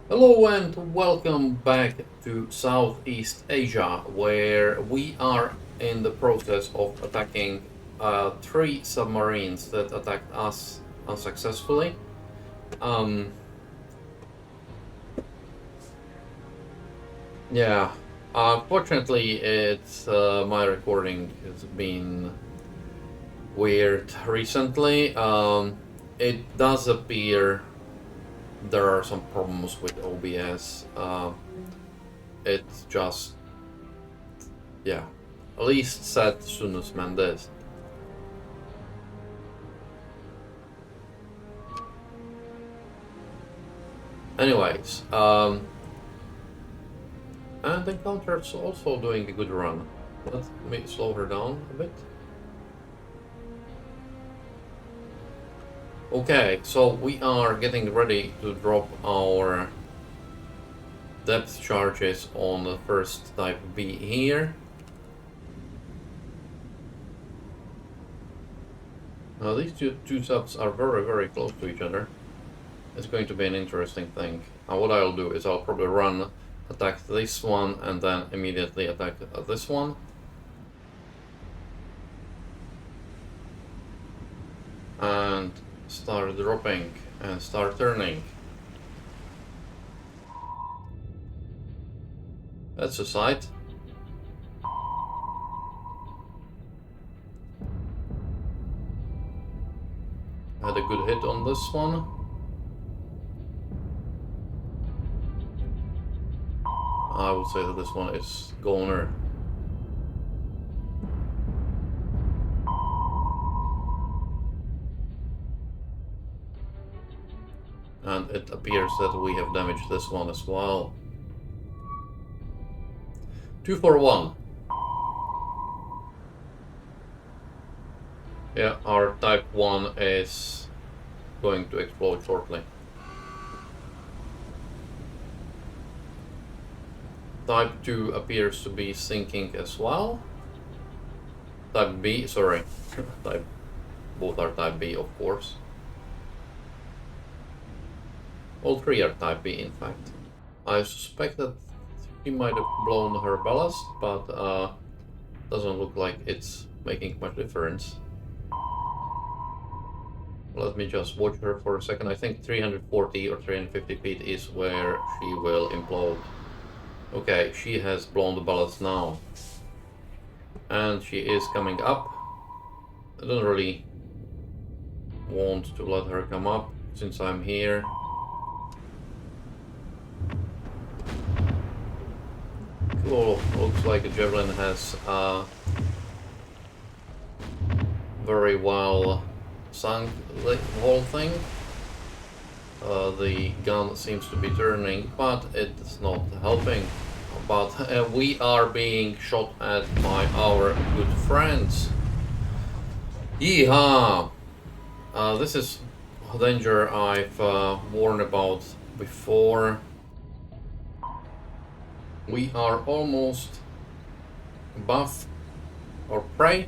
Hello and welcome back to Southeast Asia, where we are in the process of attacking three submarines that attacked us unsuccessfully. Um, yeah, fortunately, it's my recording has been weird recently. It does appear there are some problems with OBS. It's just yeah, at least said Sunus Mendes. Anyways, and Encounter's also doing a good run. Let me slow her down a bit. Okay, so we are getting ready to drop our depth charges on the first type B here. Now these two subs are very close to each other. It's going to be an interesting thing. Now what I'll do is I'll probably run, attack this one, and then immediately attack this one. And start dropping and start turning. That's a sight. Had a good hit on this one. I would say that this one is goner. And it appears that we have damaged this one as well. 2 for 1. Yeah, our Type 1 is going to explode shortly. Type 2 appears to be sinking as well. Type B, sorry. Both are Type B, of course. All three are Type B, in fact. I suspect that she might have blown her ballast, but doesn't look like it's making much difference. Let me just watch her for a second. I think 340 or 350 feet is where she will implode. Okay, she has blown the ballast now. And she is coming up. I don't really want to let her come up since I'm here. Cool, looks like a Javelin has very well sunk the whole thing. The gun seems to be turning, but it's not helping. But we are being shot at by our good friends. Yeehaw! This is a danger I've warned about before. We are almost above our prey.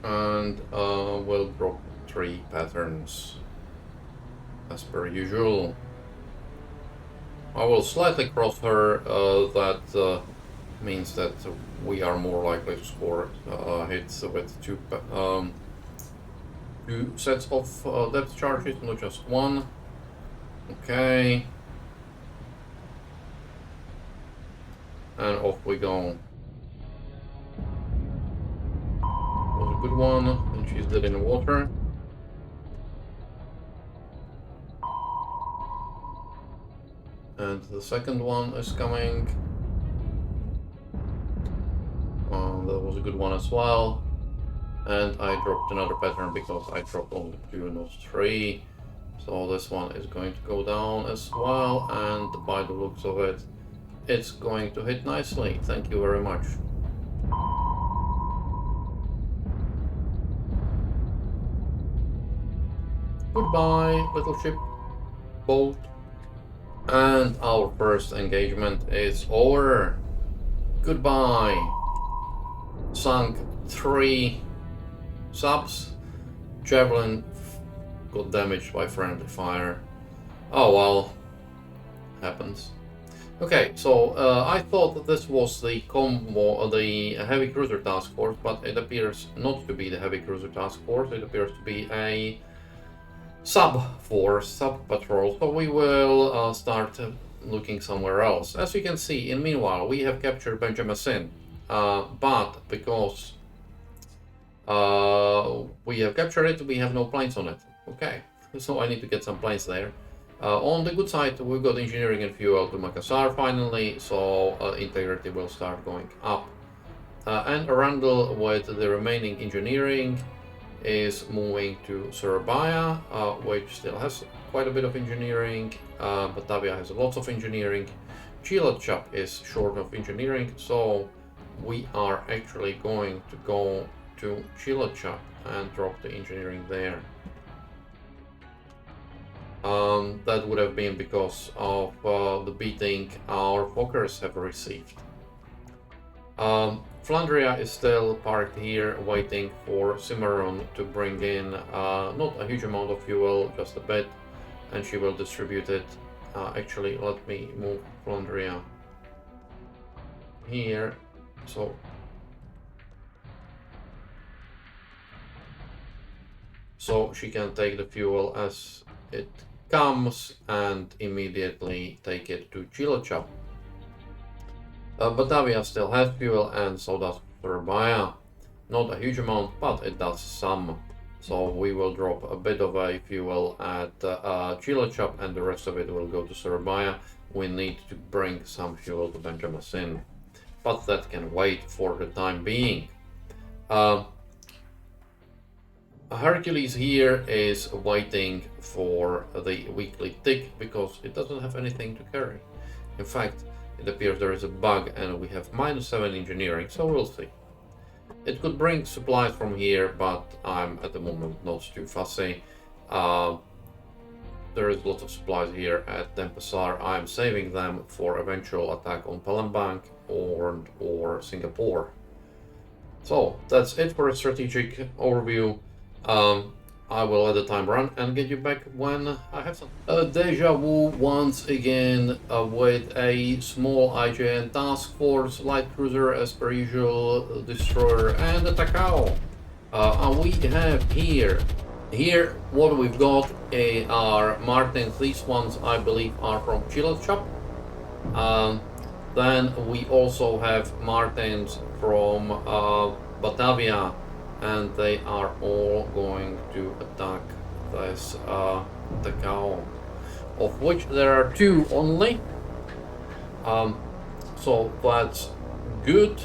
And we'll drop 3 patterns as per usual. I will slightly cross her. That means that we are more likely to score hits with 2 sets of depth charges, not just 1. Okay. And off we go. Was a good one, and she's dead in the water. And the second one is coming. That was a good one as well. And I dropped another pattern because I dropped only 2, not 3. So this one is going to go down as well, and by the looks of it, it's going to hit nicely. Thank you very much. Goodbye, little ship, boat. And our first engagement is over. Goodbye. Sunk 3 subs. Javelin got damaged by friendly fire. Oh well, happens. Okay, so I thought that this was the the heavy cruiser task force, but it appears not to be the heavy cruiser task force. It appears to be a sub force, sub patrol. So we will start looking somewhere else. As you can see, in meanwhile, we have captured Benjamin, but because we have captured it, we have no planes on it. Okay, so I need to get some planes there. On the good side, we've got engineering and fuel to Makassar finally, so integrity will start going up. And Arundel with the remaining engineering is moving to Surabaya, which still has quite a bit of engineering. Batavia has lots of engineering. Cilacap is short of engineering, so we are actually going to go to Cilacap and drop the engineering there. That would have been because of the beating our Fokkers have received. Flandria is still parked here waiting for Cimarron to bring in not a huge amount of fuel, just a bit, and she will distribute it. Actually, let me move Flandria here, so she can take the fuel as it comes and immediately take it to Cilacap. Batavia still has fuel, and so does Surabaya. Not a huge amount, but it does some. So we will drop a bit of a fuel at Cilacap, and the rest of it will go to Surabaya. We need to bring some fuel to Benjamin, but that can wait for the time being. Hercules here is waiting for the weekly tick because it doesn't have anything to carry. In fact, it appears there is a bug and we have -7 engineering, so we'll see. It could bring supplies from here, but I'm at the moment not too fussy. There is lots of supplies here at Denpasar. I'm saving them for eventual attack on Palembang or Singapore. So that's it for a strategic overview. I will let the time run and get you back when I have some. Deja vu once again with a small IJN task force, light cruiser as per usual, destroyer, and a Takao. We have here what we've got are Martins. These ones I believe are from Cilacap. Then we also have Martins from Batavia, and they are all going to attack this Takao, of which there are 2 only. So that's good.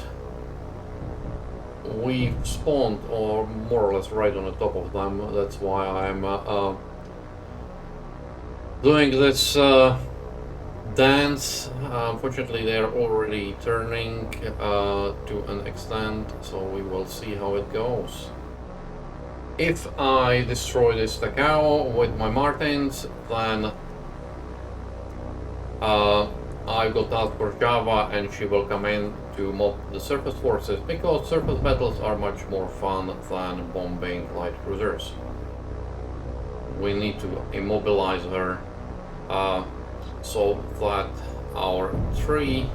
We've spawned, or more or less right on the top of them. That's why I'm doing this dance. Unfortunately, they're already turning to an extent, so we will see how it goes. If I destroy this Takao with my Martins, then I got out for Java and she will come in to mob the surface forces, because surface battles are much more fun than bombing light cruisers. We need to immobilize her so that our 3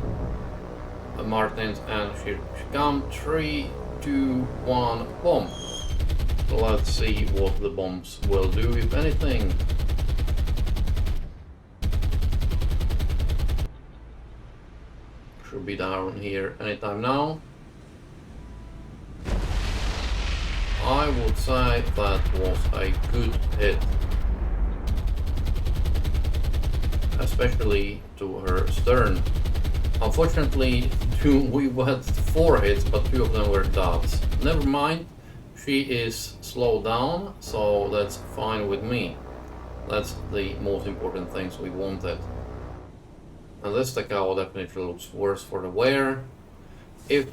Martins, and she come 3, 2, 1, bomb. So let's see what the bombs will do, if anything. Should be down here anytime now. I would say that was a good hit, especially to her stern. Unfortunately, we had 4 hits, but 2 of them were dots. Never mind, she is slowed down, so that's fine with me. That's the most important things we wanted. And this Takao definitely looks worse for the wear. If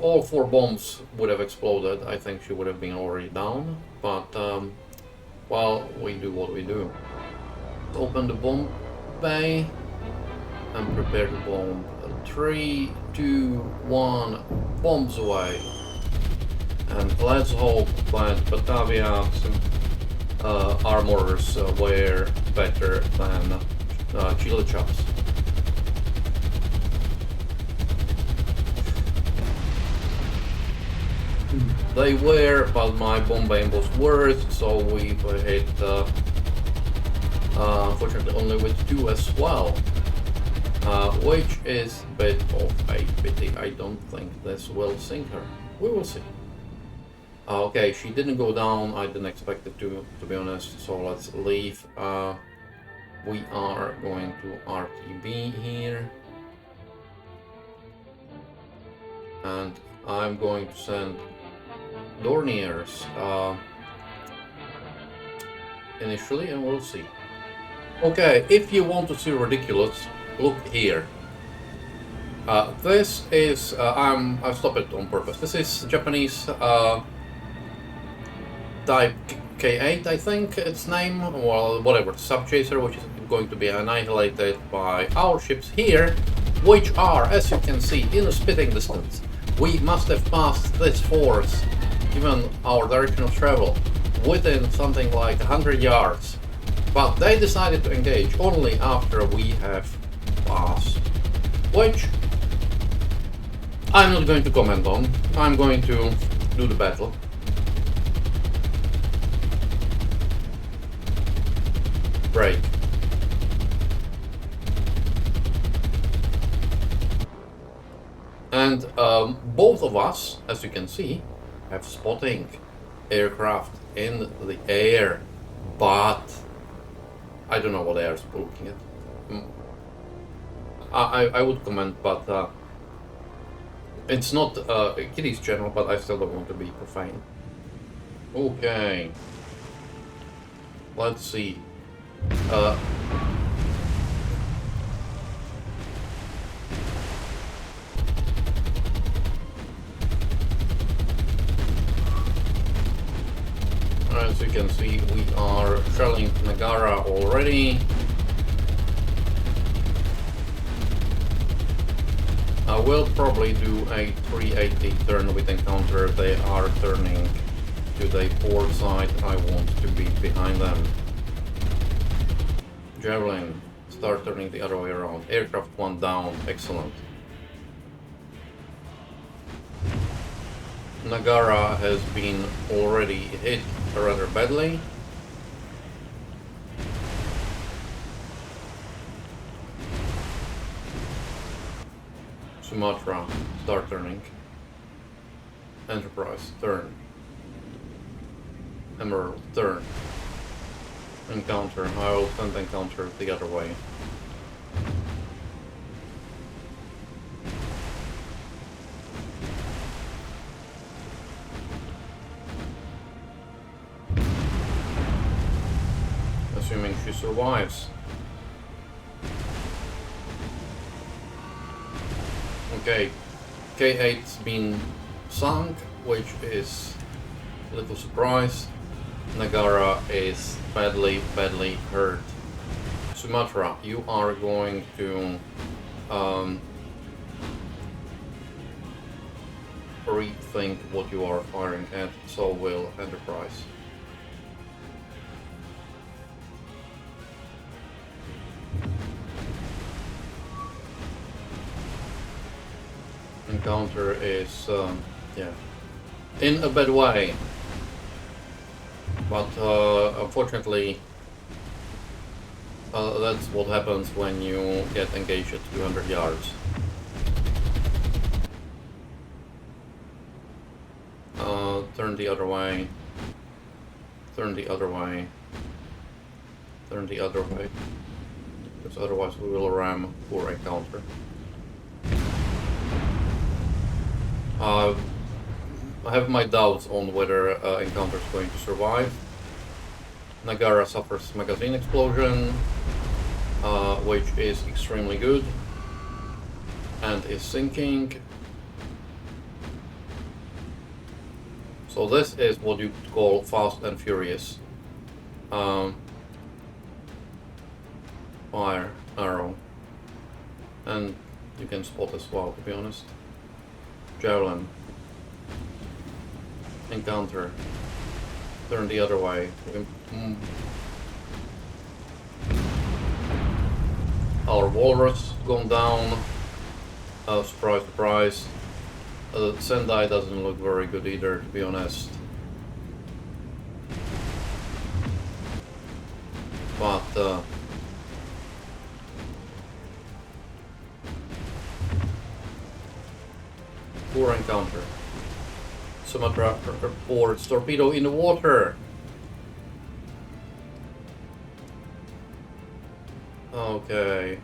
all 4 bombs would have exploded, I think she would have been already down. But, well, we do what we do. Open the bomb bay and prepare to bomb. 3, 2, 1, bombs away. And let's hope that Batavia armorers were better than chili chops. They were, but my bomb aim was worse, so we hit unfortunately only with 2 as well, which is a bit of a pity. I don't think this will sink her. We will see. Okay, she didn't go down. I didn't expect it to be honest. So let's leave. We are going to RTB here, and I'm going to send Dorniers initially, and we'll see. Okay, if you want to see ridiculous, look here. This is I stopped it on purpose. This is Japanese Type K8, I think its name, well, whatever, subchaser, which is going to be annihilated by our ships here, which are, as you can see, in a spitting distance. We must have passed this force, given our direction of travel, within something like 100 yards. But they decided to engage only after we have passed, which I'm not going to comment on. I'm going to do the battle. Break. And both of us, as you can see, have spotting aircraft in the air, but I don't know what they are looking at. I would comment, but it's not Kitty's channel, but I still don't want to be profane. Okay. Let's see. As you can see, we are shelling Nagara already. I will probably do a 380 turn with encounter. They are turning to the port side. I want to be behind them. Javelin, start turning the other way around. Aircraft 1 down, excellent. Nagara has been already hit rather badly. Sumatra, start turning. Enterprise, turn. Emerald, turn. Encounter, I will send encounter the other way. Assuming she survives. Okay, K8's been sunk, which is a little surprise. Nagara is badly hurt. Sumatra, you are going to rethink what you are firing at, so will Enterprise. Encounter is, yeah, in a bad way. But unfortunately, that's what happens when you get engaged at 200 yards. Turn the other way. Turn the other way. Turn the other way. Because otherwise we will ram for encounter. I have my doubts on whether encounter is going to survive. Nagara suffers magazine explosion, which is extremely good, and is sinking. So this is what you call fast and furious. Fire, arrow, and you can spot as well, to be honest. Javelin. Encounter. Turn the other way. Our walrus gone down. Surprise, surprise. Sendai doesn't look very good either, to be honest. But poor encounter. Sumatra reports torpedo in the water. Okay.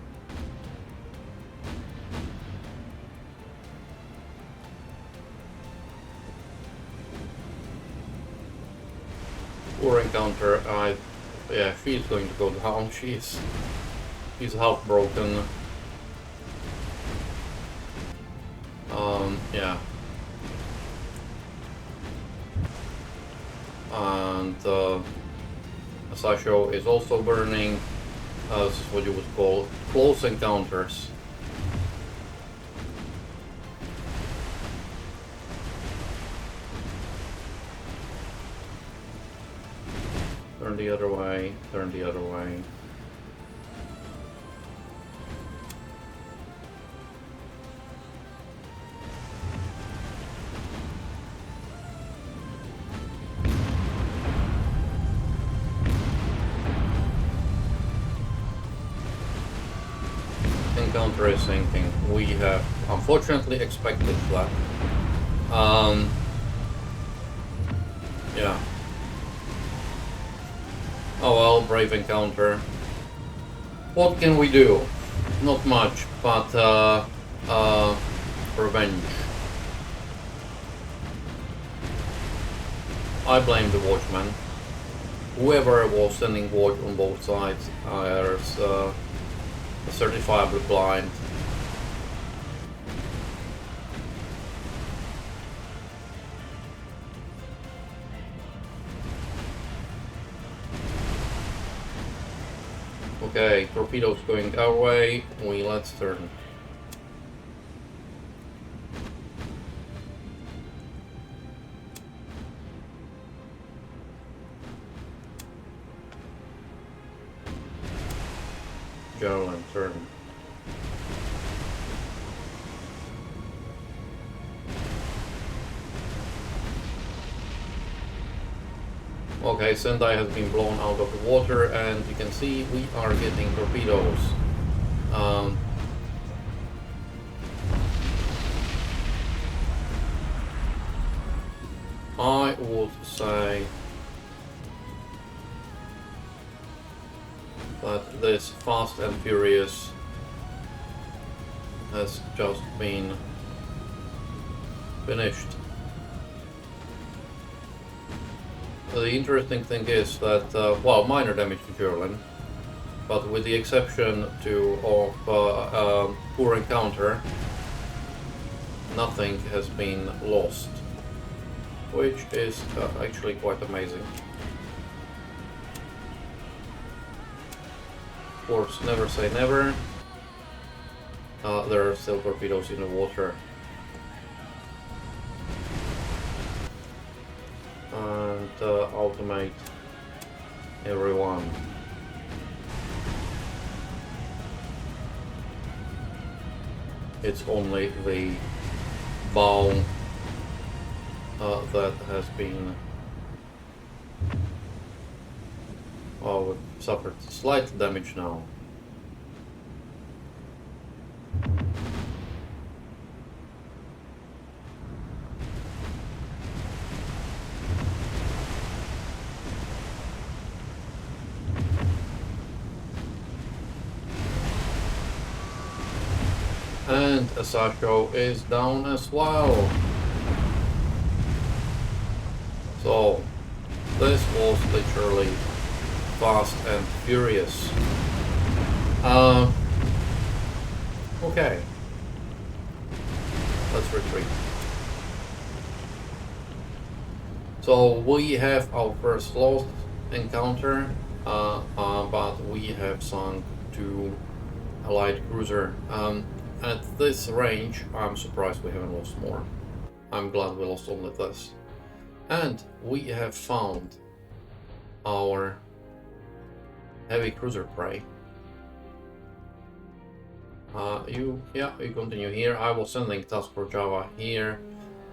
Poor encounter. Yeah, she's going to go down. She's half broken. Yeah. And Sasho is also burning. This is what you would call close encounters. Turn the other way, turn the other way. Encounter is sinking. We have unfortunately expected that. Yeah. Oh well, brave encounter. What can we do? Not much, but revenge. I blame the watchman. Whoever was sending watch on both sides is certifiably blind. Okay, torpedoes going our way. Let's turn. Javelin, turn. Okay, Sendai has been blown out of the water, and you can see we are getting torpedoes. I would say that this Fast and Furious has just been finished. The interesting thing is that, well, minor damage to Gerlin, but with the exception of poor encounter, nothing has been lost, which is actually quite amazing. Of course, never say never. There are still torpedoes in the water. And automate everyone. It's only the bow that has been suffered slight damage now. And Asako is down as well. So this was literally Fast and Furious. Okay. Let's retreat. So we have our first lost encounter, but we have sunk to a light cruiser. At this range, I'm surprised we haven't lost more. I'm glad we lost only this. And we have found our heavy cruiser prey. You continue here. I was sending task for Java here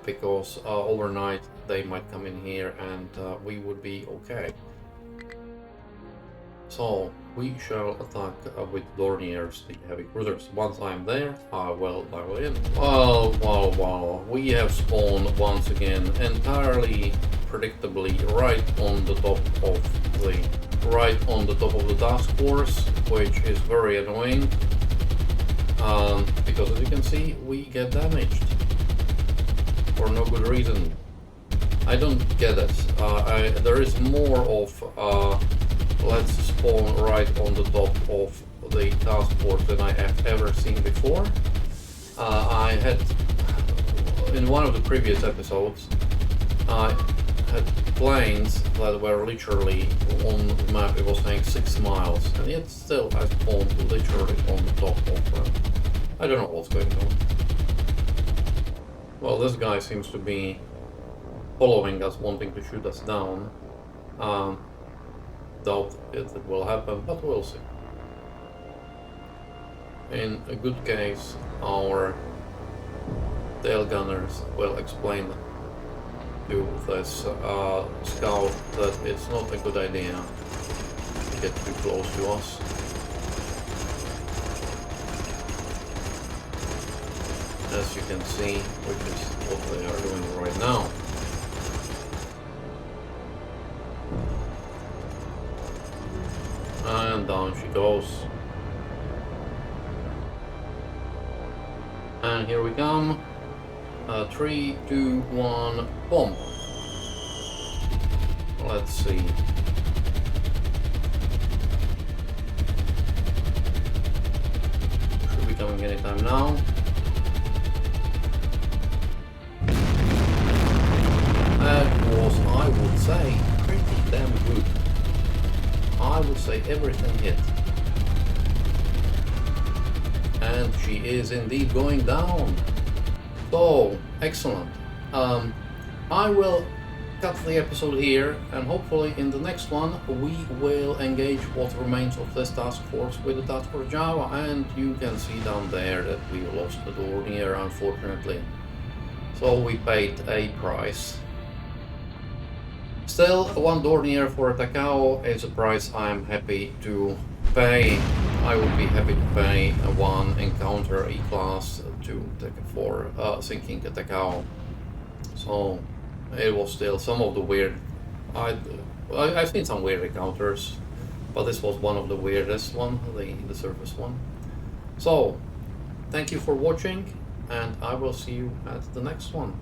because overnight they might come in here and we would be okay. So we shall attack with Dorniers, the heavy cruisers. Once I'm there, I will dial in. Well, we have spawned once again entirely predictably right on the top of the task force, which is very annoying. Because as you can see, we get damaged for no good reason. I don't get it. There is more of let's spawn right on the top of the task force than I have ever seen before. I had, in one of the previous episodes, I had planes that were literally on the map, it was saying 6 miles, and yet still I spawned literally on the top of them. I don't know what's going on. Well, this guy seems to be following us, wanting to shoot us down. Doubt it will happen, but we'll see. In a good case, our tail gunners will explain to this scout that it's not a good idea to get too close to us. As you can see, which is what they are doing right now. And down she goes. And here we come. 3, 2, 1, bomb. Let's see. Should be coming anytime now. That was, I would say, pretty damn good. I would say everything hit. And she is indeed going down. So, excellent. I will cut the episode here, and hopefully in the next one we will engage what remains of this task force with the task force Java, and you can see down there that we lost the Dornier, unfortunately. So we paid a price. Still, 1 Dornier for a Takao is a price I'm happy to pay. I would be happy to pay 1 encounter E-class for sinking a Takao. So it was still some of the weird. I've seen some weird encounters, but this was one of the weirdest one, the surface one. So thank you for watching, and I will see you at the next one.